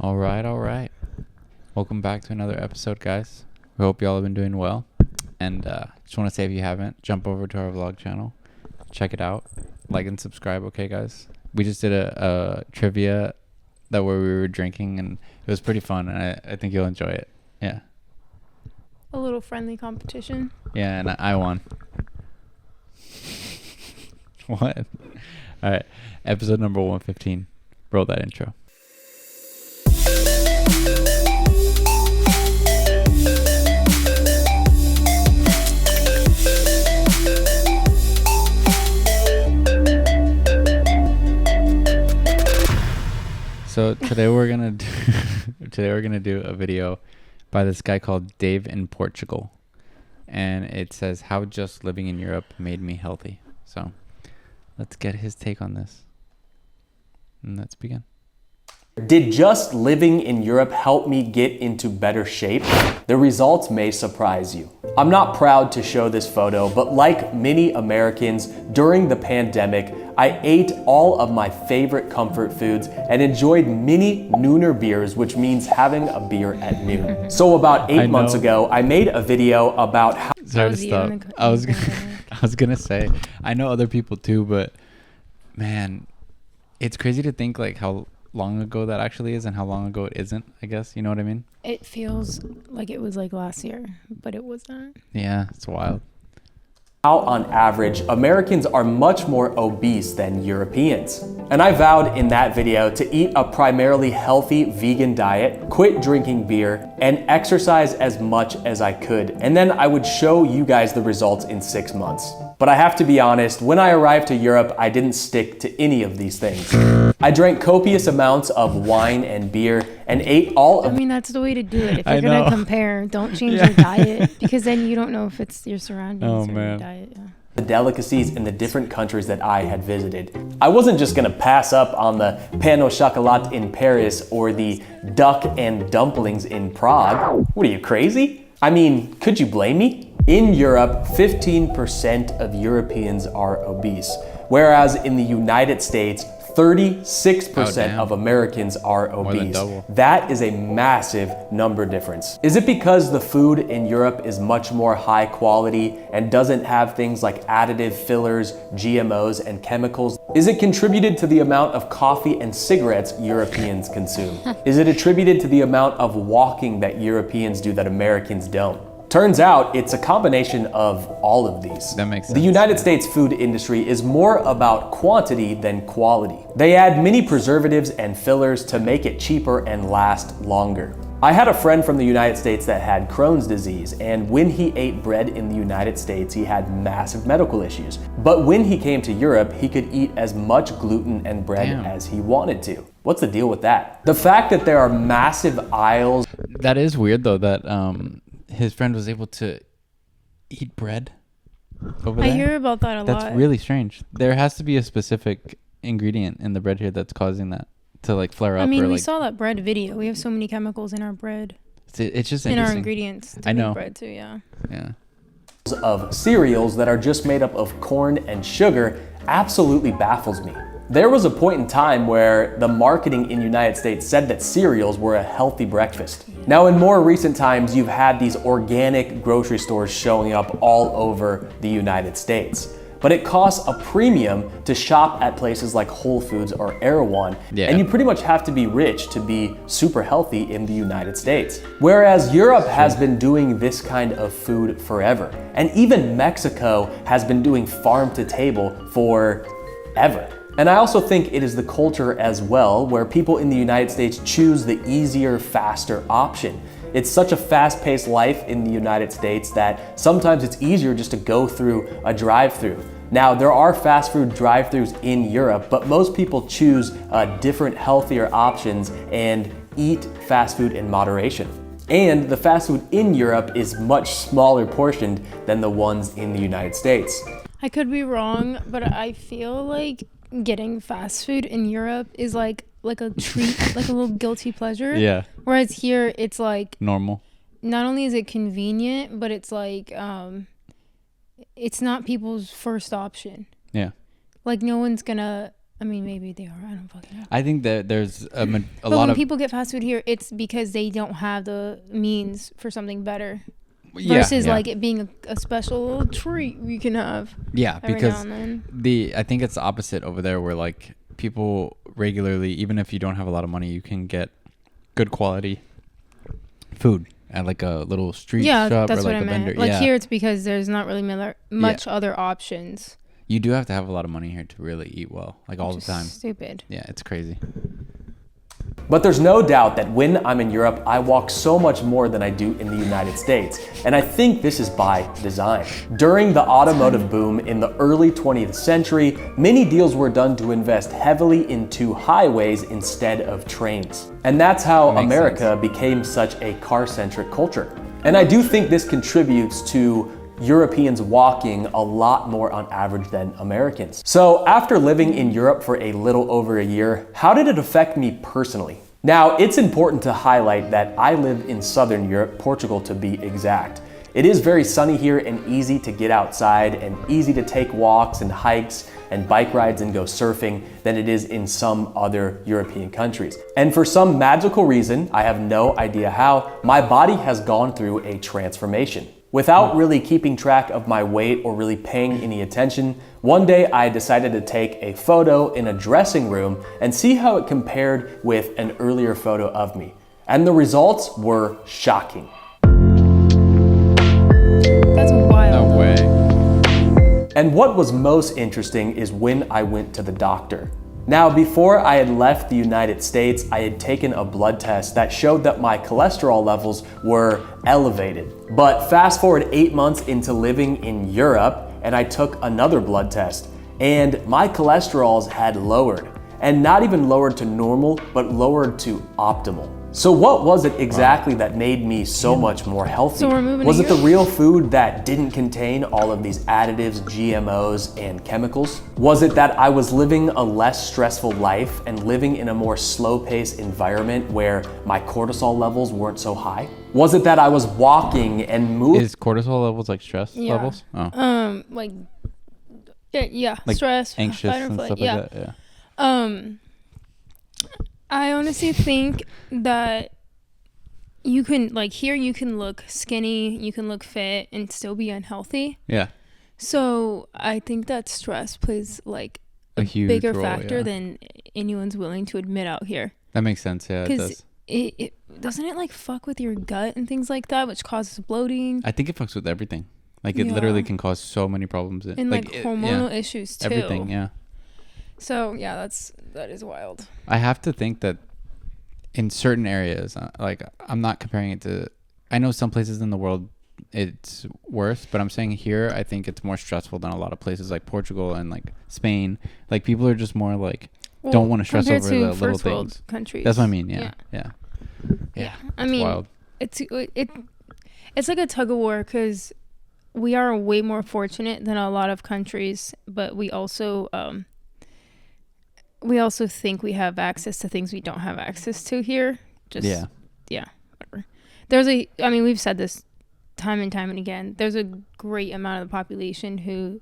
All right. Welcome back to another episode, guys. We hope y'all have been doing well. And just want to say, if you haven't, jump over to our vlog channel. Check it out. Like and subscribe, okay, guys? We just did a trivia where we were drinking, and it was pretty fun, and I think you'll enjoy it. Yeah. A little friendly competition. Yeah, and I won. What? All right. Episode number 115. Roll that intro. So today we're gonna do a video by this guy called Dave in Portugal, and it says how just living in Europe made me healthy. So let's get his take on this, and let's begin. Did just living in Europe help me get into better shape? The results may surprise you. I'm not proud to show this photo, but like many Americans during the pandemic, I ate all of my favorite comfort foods and enjoyed many nooner beers, which means having a beer at noon. So about 8 months ago, I made a video about how— Sorry to stop. I was gonna say, I know other people too, but man, it's crazy to think like how long ago that actually is and how long ago it isn't, I guess. You know what I mean? It feels like it was like last year, but it wasn't. Yeah, it's wild. How on average, Americans are much more obese than Europeans. And I vowed in that video to eat a primarily healthy vegan diet, quit drinking beer, and exercise as much as I could. And then I would show you guys the results in 6 months. But I have to be honest, when I arrived to Europe, I didn't stick to any of these things. I drank copious amounts of wine and beer and ate all of— I mean, that's the way to do it. If you're going to compare, don't change your diet, because then you don't know if it's your surroundings or your diet. Yeah. the delicacies in the different countries that I had visited. I wasn't just gonna pass up on the pain au chocolat in Paris or the duck and dumplings in Prague. What are you, crazy? I mean, could you blame me? In Europe, 15% of Europeans are obese, whereas in the United States, 36% of Americans are obese. That is a massive number difference. Is it because the food in Europe is much more high quality and doesn't have things like additive fillers, GMOs, and chemicals? Is it contributed to the amount of coffee and cigarettes Europeans consume? Is it attributed to the amount of walking that Europeans do that Americans don't? Turns out it's a combination of all of these. That makes sense. The United States food industry is more about quantity than quality. They add many preservatives and fillers to make it cheaper and last longer. I had a friend from the United States that had Crohn's disease, and when he ate bread in the United States, he had massive medical issues. But when he came to Europe, he could eat as much gluten and bread as he wanted to. What's the deal with that? The fact that there are massive aisles— That is weird though, that his friend was able to eat bread over there. I hear about that a lot. That's really strange. There has to be a specific ingredient in the bread here that's causing that to like flare up. I mean, or we like, saw that bread video. We have so many chemicals in our bread. It's just in interesting. our ingredients to I know. make bread too, yeah. Yeah. Of cereals that are just made up of corn and sugar absolutely baffles me. There was a point in time where the marketing in the United States said that cereals were a healthy breakfast. Now, in more recent times, you've had these organic grocery stores showing up all over the United States. But it costs a premium to shop at places like Whole Foods or Erewhon, and you pretty much have to be rich to be super healthy in the United States. Whereas Europe has been doing this kind of food forever, and even Mexico has been doing farm to table forever. And I also think it is the culture as well, where people in the United States choose the easier, faster option. It's such a fast-paced life in the United States that sometimes it's easier just to go through a drive-thru. Now, there are fast food drive-thrus in Europe, but most people choose different, healthier options and eat fast food in moderation. And the fast food in Europe is much smaller portioned than the ones in the United States. I could be wrong, but I feel like getting fast food in Europe is like a treat, like a little guilty pleasure. Yeah. Whereas here it's like normal. Not only is it convenient, but it's like it's not people's first option. Yeah. Like no one's gonna I mean, maybe they are. I don't fucking know. I think that there's a But lot when of people get fast food here, it's because they don't have the means for something better. yeah, Versus yeah. like it being a special little treat we can have Yeah, every because now and then. I think it's the opposite over there, where like people regularly, even if you don't have a lot of money, you can get good quality food at like a little street Yeah, shop that's or like what I a meant. vendor. Like yeah, here, it's because there's not really much other options. you do have to have a lot of money here to really eat well, like all the Which is time. Stupid. Yeah, it's crazy. But there's no doubt that when I'm in Europe, I walk so much more than I do in the United States. And I think this is by design. During the automotive boom in the early 20th century, many deals were done to invest heavily into highways instead of trains. And that's how Makes America became such a car-centric culture. And I do think this contributes to Europeans walking a lot more on average than Americans. So after living in Europe for a little over a year, how did it affect me personally? Now, it's important to highlight that I live in Southern Europe, Portugal to be exact. It is very sunny here and easy to get outside and easy to take walks and hikes and bike rides and go surfing than it is in some other European countries. And for some magical reason, I have no idea how, my body has gone through a transformation. Without really keeping track of my weight or really paying any attention, one day I decided to take a photo in a dressing room and see how it compared with an earlier photo of me. And the results were shocking. That's wild. No way. And what was most interesting is when I went to the doctor. Now, before I had left the United States, I had taken a blood test that showed that my cholesterol levels were elevated. But fast forward 8 months into living in Europe, and I took another blood test, and my cholesterols had lowered. And not even lowered to normal, but lowered to optimal. So what was it exactly that made me so much more healthy? So we're moving Was to it the Europe? real food that didn't contain all of these additives, GMOs, and chemicals? Was it that I was living a less stressful life and living in a more slow-paced environment where my cortisol levels weren't so high? Was it that I was walking and moving? Is cortisol levels like stress Yeah. levels? Oh, Like, yeah, like stress, anxious fight or and flight. stuff Yeah. like that. Yeah. I honestly think that you can, like, here you can look skinny, you can look fit and still be unhealthy. Yeah. So I think that stress plays like A huge bigger role, factor yeah. than anyone's willing to admit out here. That makes sense. Yeah, it Because does. it doesn't it like fuck with your gut and things like that, which causes bloating I think it fucks with everything. Like it literally can cause so many problems. and like hormonal yeah, issues too. everything. Yeah. So yeah, that is wild. I have to think that in certain areas, like I'm not comparing it to, I know some places in the world it's worse, but I'm saying here, I think it's more stressful than a lot of places like Portugal and like Spain. Like people are just more like, don't want to stress compared over to the little first world things. countries. That's what I mean. Yeah. Yeah. I It's mean, wild. it's like a tug of war because we are way more fortunate than a lot of countries, but we also think we have access to things we don't have access to here. Just yeah, whatever. We've said this time and time and again. There's a great amount of the population who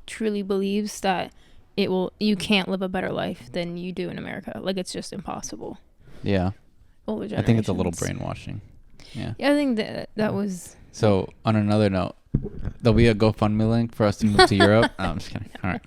truly believes that you can't live a better life than you do in America. Like it's just impossible. Yeah. Older I think it's a little generations. brainwashing. Yeah. Yeah, I think that was. So on another note, there'll be a GoFundMe link for us to move to Europe. No, I'm just kidding. All right.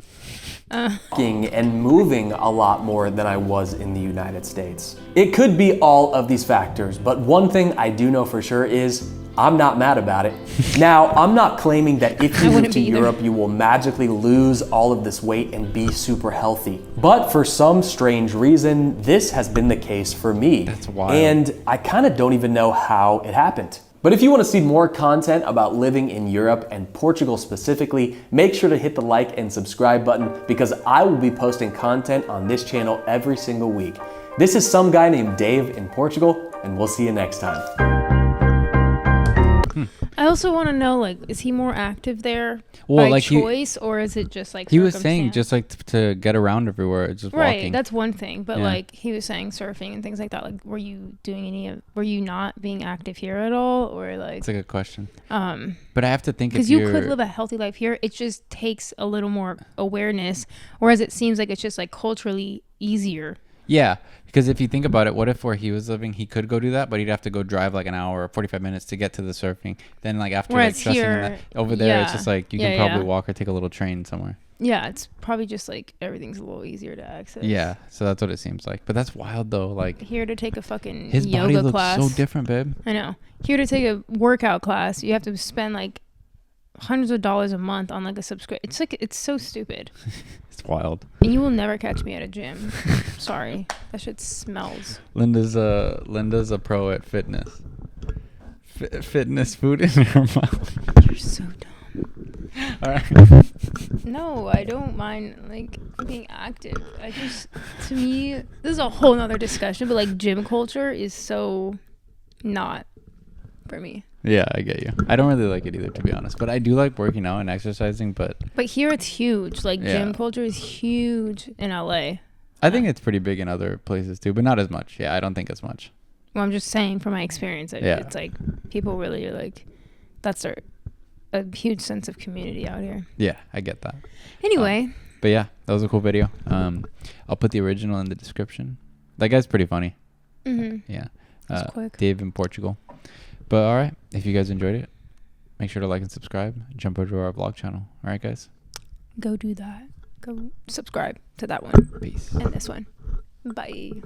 Walking and moving a lot more than I was in the United States. It could be all of these factors, but one thing I do know for sure is I'm not mad about it. Now, I'm not claiming that if you move wouldn't to be either. Europe, you will magically lose all of this weight and be super healthy. But for some strange reason, this has been the case for me. That's wild. And I kind of don't even know how it happened. But if you want to see more content about living in Europe and Portugal specifically, make sure to hit the like and subscribe button because I will be posting content on this channel every single week. This is some guy named Dave in Portugal, and we'll see you next time. I also want to know, like, is he more active there Well, by like choice, or is it just like he was saying circumstance? just like to get around everywhere, just Right, walking. that's one thing. But Yeah. like he was saying surfing and things like that. Like, were you doing were you not being active here at all, or like? It's a good question. But I have to think because if you could live a healthy life here. It just takes a little more awareness, whereas it seems like it's just like culturally easier. Yeah, because if you think about it, what if where he was living, he could go do that, but he'd have to go drive like an hour or 45 minutes to get to the surfing. Then like after Whereas like stressing here, and that, over there, it's just like you can probably walk or take a little train somewhere. Yeah, it's probably just like everything's a little easier to access. Yeah, so that's what it seems like. But that's wild though. Like here to take a fucking his yoga body looks class. so different, babe. I know. Here to take a workout class, you have to spend like hundreds of dollars a month on like a subscription. It's like, it's so stupid. It's wild. And you will never catch me at a gym. Sorry, that shit smells. Linda's a pro at fitness. Fitness food in her mouth. You're so dumb. All right. No, I don't mind like being active. I just, to me, this is a whole nother discussion, but like gym culture is so not for me. Yeah, I get you. I don't really like it either, to be honest. But I do like working out and exercising. But here it's huge. Like gym culture is huge in LA. I think it's pretty big in other places too, but not as much. Yeah, I don't think as much. Well, I'm just saying from my experience, it's like people really are like, that's a huge sense of community out here. Yeah, I get that. Anyway. But yeah, that was a cool video. I'll put the original in the description. That guy's pretty funny. Mm-hmm. Yeah. That's quick. Dave in Portugal. But all right, if you guys enjoyed it, make sure to like and subscribe. Jump over to our vlog channel. All right, guys? Go do that. Go subscribe to that one. Peace. And this one. Bye.